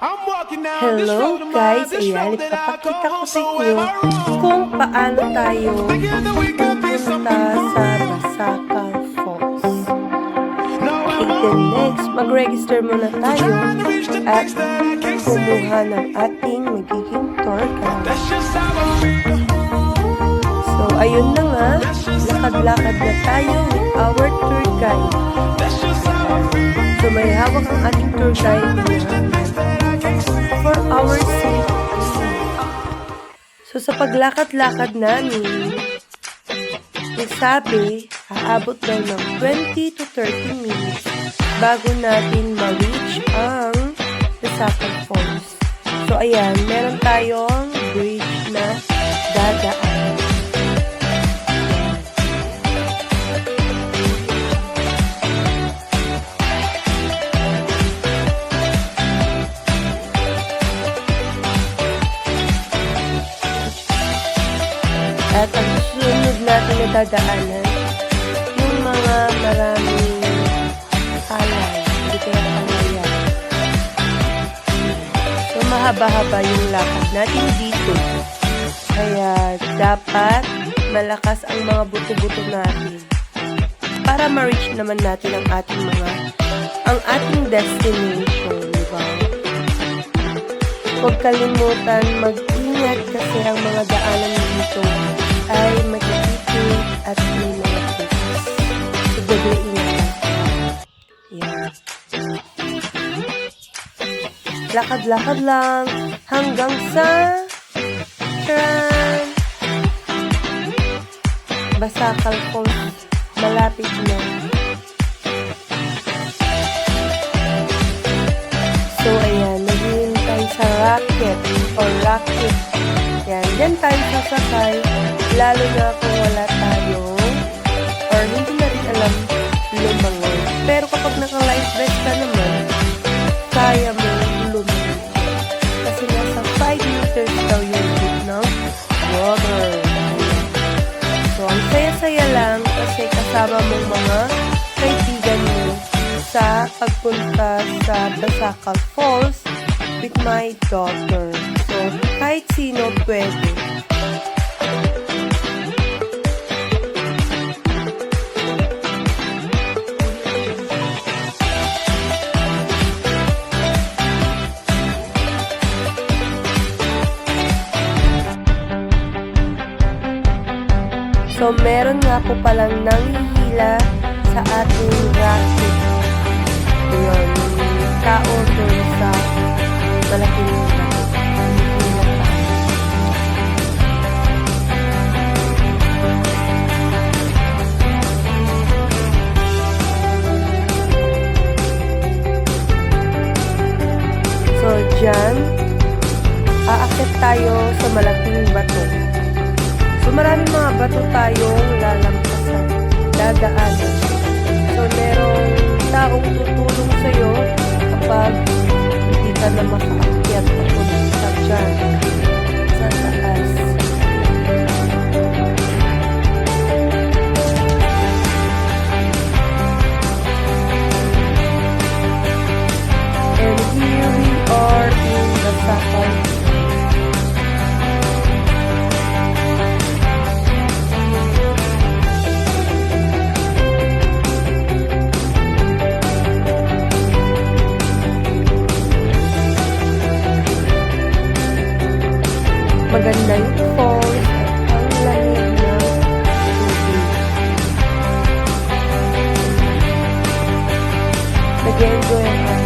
Hello guys! Ayan, ipapakita ko sa inyo kung paano tayo pupunta sa Basakal Falls. Okay, then next, mag-register muna tayo at kumuha ng ating magiging tour guide. So, ayun na nga, lakad-lakad na tayo with our tour guide. So, may hawak ang ating tour guide na for our safety. So, sa paglakad-lakad namin, nagsabi, aabot daw ng 20 to 30 minutes bago natin ma-reach ang Basakal Falls. So, ayan, meron tayong bridge na dadaan. At ang susunod natin na dadaanan, yung mga maraming alay, hindi kaya pangaya. So, mahaba-haba yung lakad natin dito. Kaya, dapat malakas ang mga buto-buto natin para ma-reach naman natin ang ating destination, di ba? Huwag kalimutan mag-ingat kasi ang mga daanan dito ay magigipin at may mga tips. So, ingat. Yan. Lakad-lakad lang hanggang sa Basakal Falls. Malapit na. So, ayan. Naghihintay sa rocket. Yan. Diyan tayo sasakay. Lalo na kung wala tayong or hindi na rin alam lumangoy. Pero kapag naka-life vest ka naman, kaya mo lumangoy. Kasi nasa 5 meters daw yung deep ng water. So, ang saya-saya lang kasi kasama mong mga kaibigan mo sa pagpunta sa Basakal Falls with my daughter. So, kahit sino pwede. So, meron nga po palang nanghihila sa ating rocket. Yun, tao doon sa malaking rocket. So, dyan, aakit tayo sa malaking bato. So, maraming mga bato tayong lalampasan, dadaanan. So, merong taong tutulong sa'yo kapag hindi ka na makaakyat na pumunta dyan sa taas. And here we are in Basakal. Maganda yung falls at ang lamig ng tubig. Nag-enjoy ang